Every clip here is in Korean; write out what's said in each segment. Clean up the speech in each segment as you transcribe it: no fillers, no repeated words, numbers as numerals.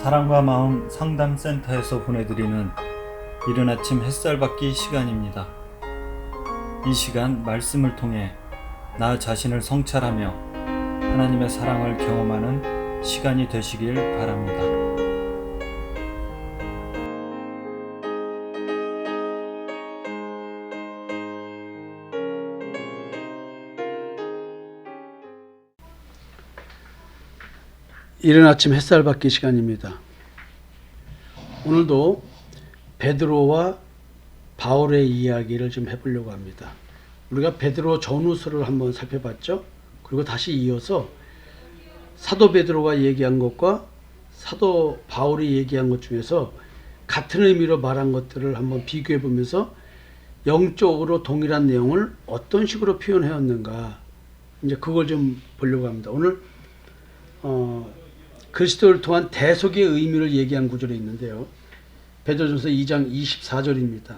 사랑과 마음 상담센터에서 보내드리는 이른 아침 햇살 받기 시간입니다. 이 시간 말씀을 통해 나 자신을 성찰하며 하나님의 사랑을 경험하는 시간이 되시길 바랍니다. 이른 아침 햇살 받기 시간입니다. 오늘도 베드로와 바울의 이야기를 좀 해보려고 합니다. 우리가 베드로 전후서를 한번 살펴봤죠. 그리고 다시 이어서 사도 베드로가 얘기한 것과 사도 바울이 얘기한 것 중에서 같은 의미로 말한 것들을 한번 비교해 보면서 영적으로 동일한 내용을 어떤 식으로 표현해왔는가, 이제 그걸 좀 보려고 합니다. 오늘 그리스도를 통한 대속의 의미를 얘기한 구절이 있는데요. 베드로전서 2장 24절입니다.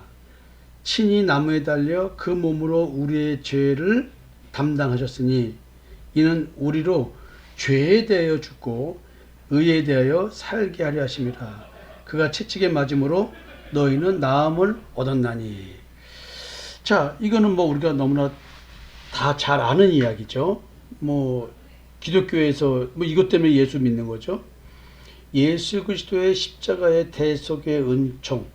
친히 나무에 달려 그 몸으로 우리의 죄를 담당하셨으니 이는 우리로 죄에 대하여 죽고 의에 대하여 살게 하려 하심이라. 그가 채찍에 맞음으로 너희는 나음을 얻었나니. 자, 이거는 뭐 우리가 너무나 다 잘 아는 이야기죠. 기독교에서 이것 때문에 예수 믿는 거죠. 예수 그리스도의 십자가의 대속의 은총,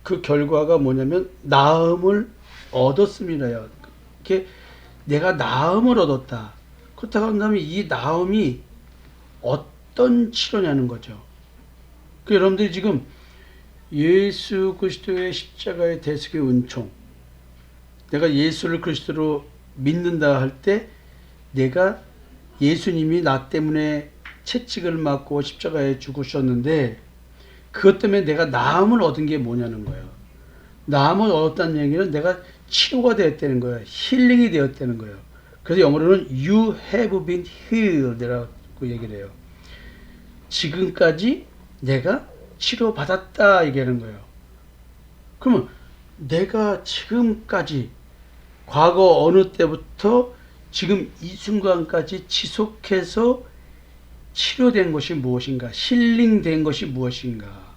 그 결과가 뭐냐면 나음을 얻었음이라요. 이렇게 내가 나음을 얻었다. 그렇다고 한다면 이 나음이 어떤 치료냐는 거죠. 여러분들이 지금 예수 그리스도의 십자가의 대속의 은총, 내가 예수를 그리스도로 믿는다 할 때 내가 예수님이 나 때문에 채찍을 맞고 십자가에 죽으셨는데 그것 때문에 내가 나음을 얻은 게 뭐냐는 거예요. 나음을 얻었다는 얘기는 내가 치료가 되었다는 거예요. 힐링이 되었다는 거예요. 그래서 영어로는 You have been healed 라고 얘기를 해요. 지금까지 내가 치료받았다 얘기하는 거예요. 그러면 내가 지금까지 과거 어느 때부터 지금 이 순간까지 지속해서 치료된 것이 무엇인가? 힐링된 것이 무엇인가?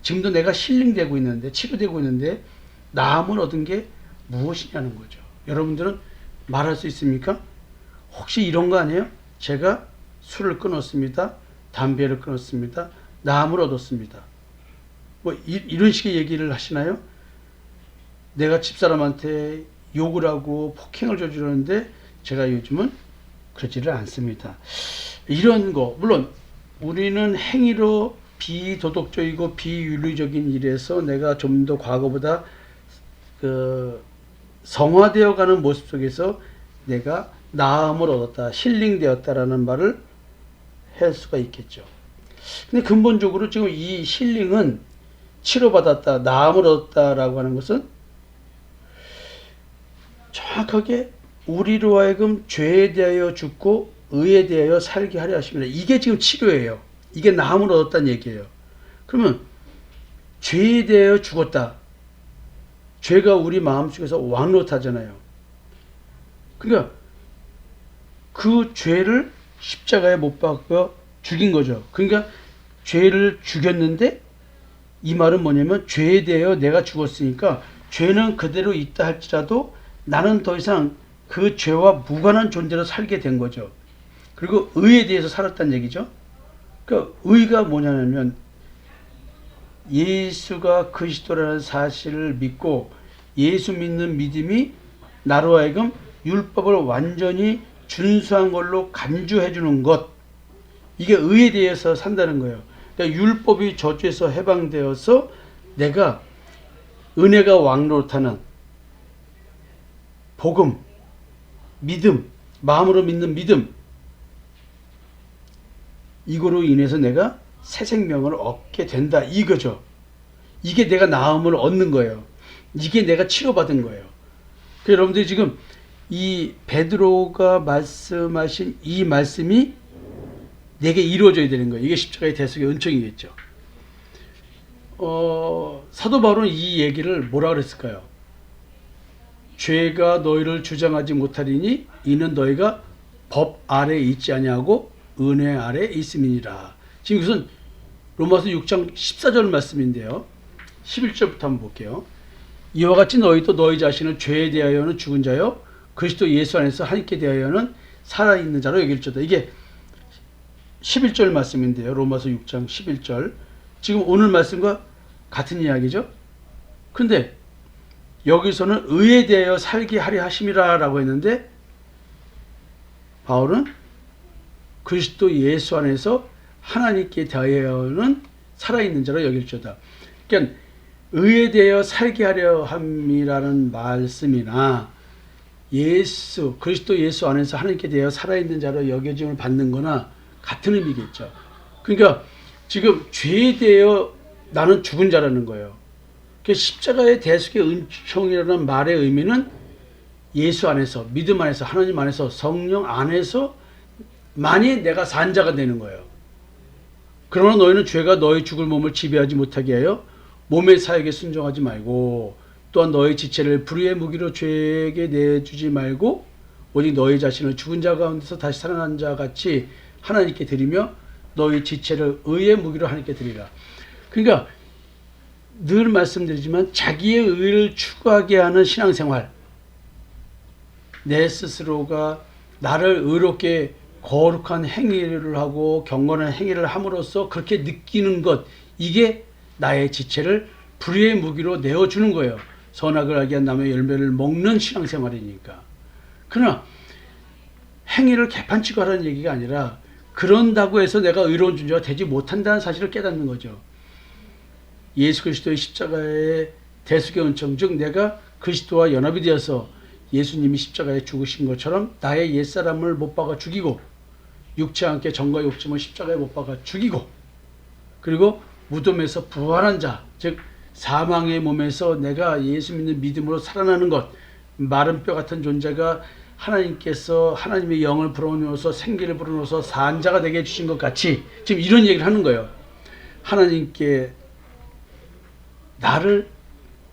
지금도 내가 힐링되고 있는데, 치료되고 있는데 나음을 얻은 게 무엇이냐는 거죠. 여러분들은 말할 수 있습니까? 혹시 이런 거 아니에요? 제가 술을 끊었습니다. 담배를 끊었습니다. 나음을 얻었습니다. 이런 식의 얘기를 하시나요? 내가 집사람한테 욕을 하고 폭행을 저지르는데 제가 요즘은 그러지를 않습니다. 이런 거, 물론 우리는 행위로 비도덕적이고 비윤리적인 일에서 내가 좀 더 과거보다 성화되어 가는 모습 속에서 내가 나음을 얻었다, 힐링되었다라는 말을 할 수가 있겠죠. 근데 근본적으로 지금 이 힐링은 치료받았다, 나음을 얻었다라고 하는 것은 정확하게 우리로 하여금 죄에 대하여 죽고 의에 대하여 살게 하려 하십니다. 이게 지금 치료예요. 이게 나음을 얻었다는 얘기예요. 그러면 죄에 대하여 죽었다. 죄가 우리 마음속에서 왕노릇하잖아요. 그러니까 그 죄를 십자가에 못 박아 죽인 거죠. 그러니까 죄를 죽였는데 이 말은 뭐냐면 죄에 대하여 내가 죽었으니까 죄는 그대로 있다 할지라도 나는 더 이상 그 죄와 무관한 존재로 살게 된 거죠. 그리고 의에 대해서 살았다는 얘기죠. 그러니까 의가 뭐냐면 예수가 그리스도라는 사실을 믿고 예수 믿는 믿음이 나로 하여금 율법을 완전히 준수한 걸로 간주해 주는 것, 이게 의에 대해서 산다는 거예요. 그러니까 율법이 저주에서 해방되어서 내가 은혜가 왕노릇하는 복음, 믿음, 마음으로 믿는 믿음, 이거로 인해서 내가 새 생명을 얻게 된다 이거죠. 이게 내가 나음을 얻는 거예요. 이게 내가 치료받은 거예요. 그래서 여러분들이 지금 이 베드로가 말씀하신 이 말씀이 내게 이루어져야 되는 거예요. 이게 십자가의 대속의 은총이겠죠. 사도 바울은 이 얘기를 뭐라 그랬을까요? 죄가 너희를 주장하지 못하리니 이는 너희가 법 아래 있지 아니하고 은혜 아래 있음이니라. 지금 이것은 로마서 6장 14절 말씀인데요. 11절부터 한번 볼게요. 이와 같이 너희도 너희 자신을 죄에 대하여는 죽은 자요 그리스도 예수 안에서 하나님께 대하여는 살아있는 자로 여길지어다. 이게 11절 말씀인데요. 로마서 6장 11절. 지금 오늘 말씀과 같은 이야기죠. 근데 여기서는 의에 대하여 살게 하려 하심이라 라고 했는데 바울은 그리스도 예수 안에서 하나님께 대하여는 살아있는 자로 여길지어다. 그러니까 의에 대하여 살게 하려 함이라는 말씀이나 그리스도 예수 안에서 하나님께 대하여 살아있는 자로 여겨짐을 받는 거나 같은 의미겠죠. 그러니까 지금 죄에 대하여 나는 죽은 자라는 거예요. 십자가의 대속의 은총이라는 말의 의미는 예수 안에서, 믿음 안에서, 하나님 안에서, 성령 안에서 만이 내가 산 자가 되는 거예요. 그러나 너희는 죄가 너희 죽을 몸을 지배하지 못하게 하여 몸의 사역에 순종하지 말고 또한 너희 지체를 불의의 무기로 죄에게 내주지 말고 오직 너희 자신을 죽은 자 가운데서 다시 살아난 자 같이 하나님께 드리며 너희 지체를 의의 무기로 하나님께 드리라. 그러니까 늘 말씀드리지만 자기의 의를 추구하게 하는 신앙생활, 내 스스로가 나를 의롭게 거룩한 행위를 하고 경건한 행위를 함으로써 그렇게 느끼는 것, 이게 나의 지체를 불의의 무기로 내어주는 거예요. 선악을 알게 한 남의 열매를 먹는 신앙생활이니까. 그러나 행위를 개판치고 하라는 얘기가 아니라 그런다고 해서 내가 의로운 존재가 되지 못한다는 사실을 깨닫는 거죠. 예수 그리스도의 십자가의 대속의 은총, 즉 내가 그리스도와 연합이 되어서 예수님이 십자가에 죽으신 것처럼 나의 옛사람을 못 박아 죽이고 육체와 함께 정과 욕심을 십자가에 못 박아 죽이고 그리고 무덤에서 부활한 자, 즉 사망의 몸에서 내가 예수 믿는 믿음으로 살아나는 것, 마른 뼈 같은 존재가 하나님께서 하나님의 영을 불어넣어서 생기를 불어넣어서 산 자가 되게 해주신 것 같이 지금 이런 얘기를 하는 거예요. 하나님께 나를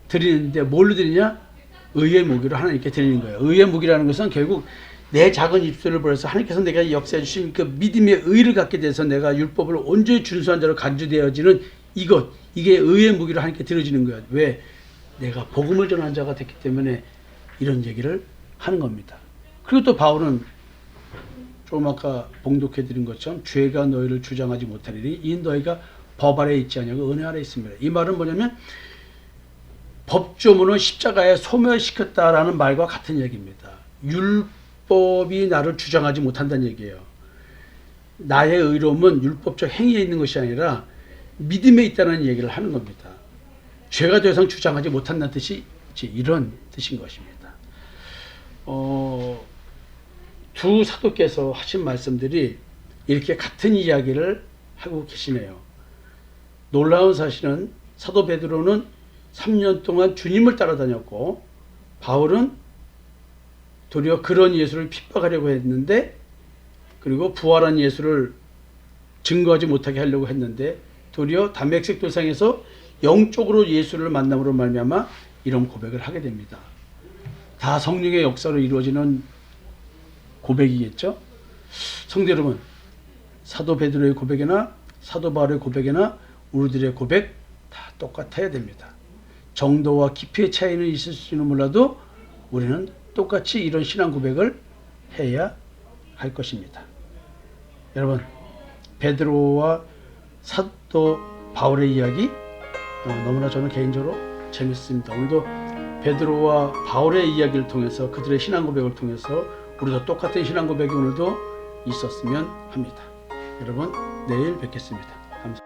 드리는데 뭘로 드리냐? 의의 무기로 하나님께 드리는 거예요. 의의 무기라는 것은 결국 내 작은 입술을 벌여서 하나님께서 내가 역사해 주신 그 믿음의 의를 갖게 돼서 내가 율법을 온전히 준수한 자로 간주되어지는 이게 의의 무기로 하나님께 드려지는 거예요. 왜? 내가 복음을 전한 자가 됐기 때문에 이런 얘기를 하는 겁니다. 그리고 또 바울은 조금 아까 봉독해 드린 것처럼 죄가 너희를 주장하지 못하리니 이 너희가 법 아래 있지 아니하고 은혜 아래 있습니다. 이 말은 뭐냐면 법조문을 십자가에 소멸시켰다라는 말과 같은 얘기입니다. 율법이 나를 주장하지 못한다는 얘기예요. 나의 의로움은 율법적 행위에 있는 것이 아니라 믿음에 있다는 얘기를 하는 겁니다. 죄가 더 이상 주장하지 못한다는 뜻이 이런 뜻인 것입니다. 두 사도께서 하신 말씀들이 이렇게 같은 이야기를 하고 계시네요. 놀라운 사실은 사도 베드로는 3년 동안 주님을 따라다녔고 바울은 도리어 그런 예수를 핍박하려고 했는데 그리고 부활한 예수를 증거하지 못하게 하려고 했는데 도리어 담메색 도상에서 영적으로 예수를 만남으로 말미암아 이런 고백을 하게 됩니다. 다 성령의 역사로 이루어지는 고백이겠죠. 성도 여러분, 사도 베드로의 고백이나 사도 바울의 고백이나 우리들의 고백 다 똑같아야 됩니다. 정도와 깊이의 차이는 있을지는 몰라도 우리는 똑같이 이런 신앙 고백을 해야 할 것입니다. 여러분, 베드로와 사도 바울의 이야기 너무나 저는 개인적으로 재밌습니다. 오늘도 베드로와 바울의 이야기를 통해서 그들의 신앙 고백을 통해서 우리도 똑같은 신앙 고백이 오늘도 있었으면 합니다. 여러분, 내일 뵙겠습니다. 감사합니다.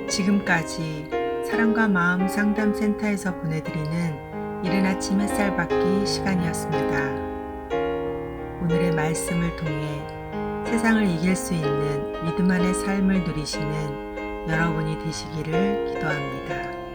지금까지 사랑과 마음 상담센터에서 보내드리는 이른 아침 햇살 받기 시간이었습니다. 오늘의 말씀을 통해 세상을 이길 수 있는 믿음 안의 삶을 누리시는 여러분이 되시기를 기도합니다.